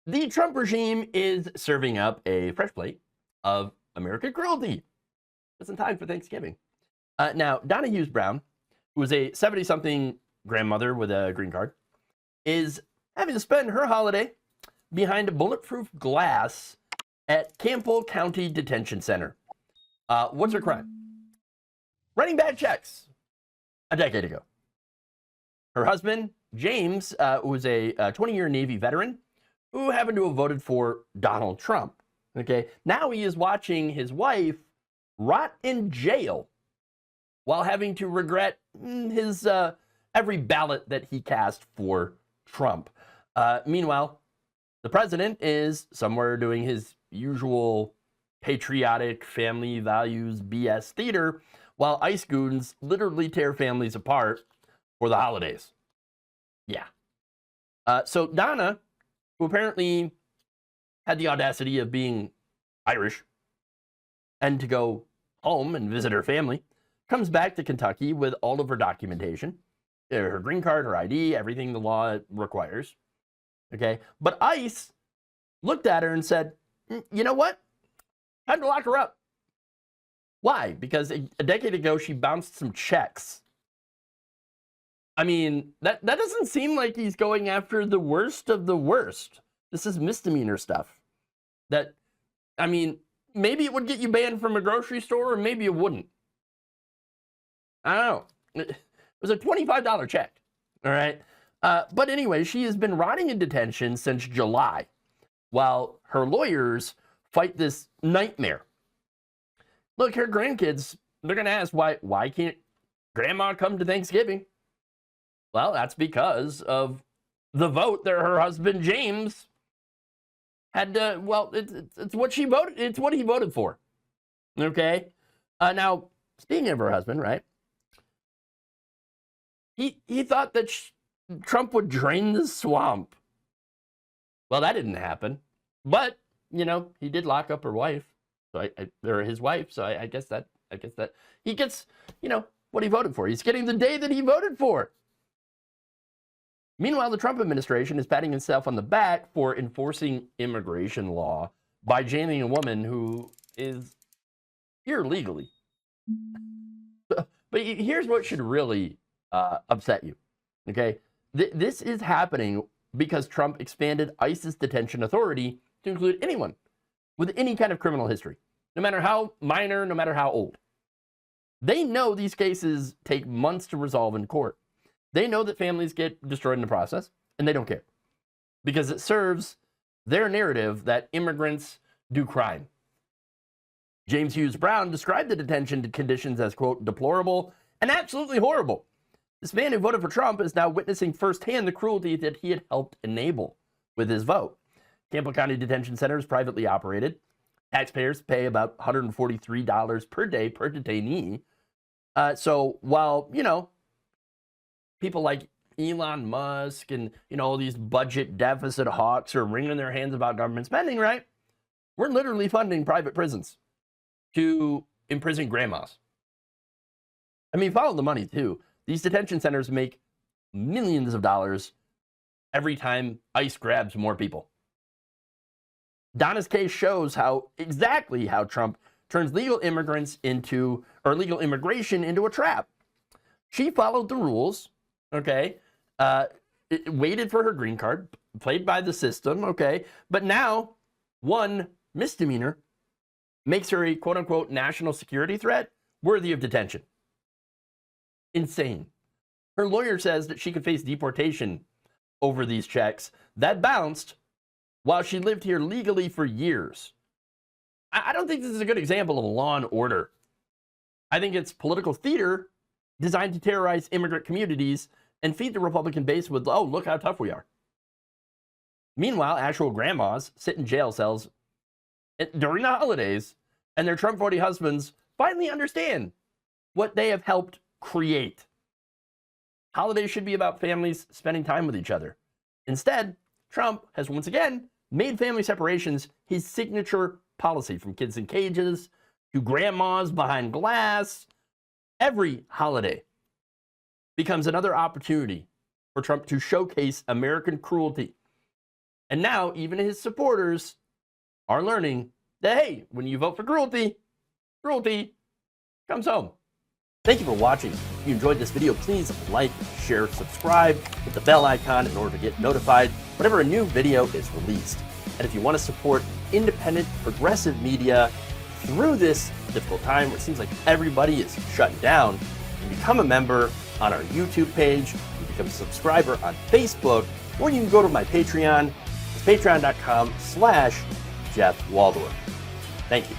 The Trump regime is serving up a fresh plate of American cruelty just in time for Thanksgiving. Now, Donna Hughes Brown, who is a 70-something grandmother with a green card, is having to spend her holiday behind bulletproof glass at Campbell County Detention Center. What's her crime? Writing bad checks a decade ago. Her husband, James, was a 20-year Navy veteran who happened to have voted for Donald Trump. Okay, now he is watching his wife rot in jail while having to regret his every ballot that he cast for Trump. Meanwhile, the president is somewhere doing his usual patriotic family values BS theater while ICE goons literally tear families apart for the holidays. Yeah. So Donna, who apparently had the audacity of being Irish and to go home and visit her family, comes back to Kentucky with all of her documentation, her green card, her ID, everything the law requires. Okay. But ICE looked at her and said, you know what? Time to lock her up. Why? Because a decade ago, she bounced some checks. I mean, that doesn't seem like he's going after the worst of the worst. This is misdemeanor stuff. That, I mean, maybe it would get you banned from a grocery store, or maybe it wouldn't. I don't know. It was a $25 check. All right. But anyway, she has been rotting in detention since July, while her lawyers fight this nightmare. Look, her grandkids, they're going to ask, why can't grandma come to Thanksgiving? Well, that's because of the vote that her husband, James, had to, well, it's what she voted, it's what he voted for. Okay? Now, speaking of her husband, right? He thought that Trump would drain the swamp. Well, that didn't happen. But, you know, he did lock up her wife. So or his wife. So I guess that he gets, you know, what he voted for. He's getting the day that he voted for. Meanwhile, the Trump administration is patting itself on the back for enforcing immigration law by jailing a woman who is here legally. But here's what should really upset you. Okay, this is happening because Trump expanded ICE's detention authority to include anyone with any kind of criminal history, no matter how minor, no matter how old. They know these cases take months to resolve in court. They know that families get destroyed in the process, and they don't care because it serves their narrative that immigrants do crime. James Hughes Brown described the detention conditions as, quote, deplorable and absolutely horrible. This man who voted for Trump is now witnessing firsthand the cruelty that he had helped enable with his vote. Campbell County Detention Center is privately operated. Taxpayers pay about $143 per day per detainee. So while, you know, people like Elon Musk and, you know, all these budget deficit hawks are wringing their hands about government spending, right? We're literally funding private prisons to imprison grandmas. I mean, follow the money, too. These detention centers make millions of dollars every time ICE grabs more people. Donna's case shows exactly how Trump turns legal immigration into a trap. She followed the rules, okay? Waited for her green card, played by the system, okay? But now, one misdemeanor makes her a quote-unquote national security threat worthy of detention. Insane. Her lawyer says that she could face deportation over these checks that bounced while she lived here legally for years. I don't think this is a good example of law and order. I think it's political theater designed to terrorize immigrant communities and feed the Republican base with, oh, look how tough we are. Meanwhile, actual grandmas sit in jail cells during the holidays, and their Trump voting husbands finally understand what they have helped create. Holidays should be about families spending time with each other. Instead, Trump has once again made family separations his signature policy, from kids in cages to grandmas behind glass. Every holiday becomes another opportunity for Trump to showcase American cruelty And now even his supporters are learning that, hey, when you vote for cruelty, cruelty comes home. Thank you for watching. If you enjoyed this video, please like, share, subscribe, hit the bell icon in order to get notified whenever a new video is released. And if you want to support independent, progressive media through this difficult time where it seems like everybody is shutting down, you can become a member on our YouTube page, you can become a subscriber on Facebook, or you can go to my Patreon. It's patreon.com/Jeff Waldorf. Thank you.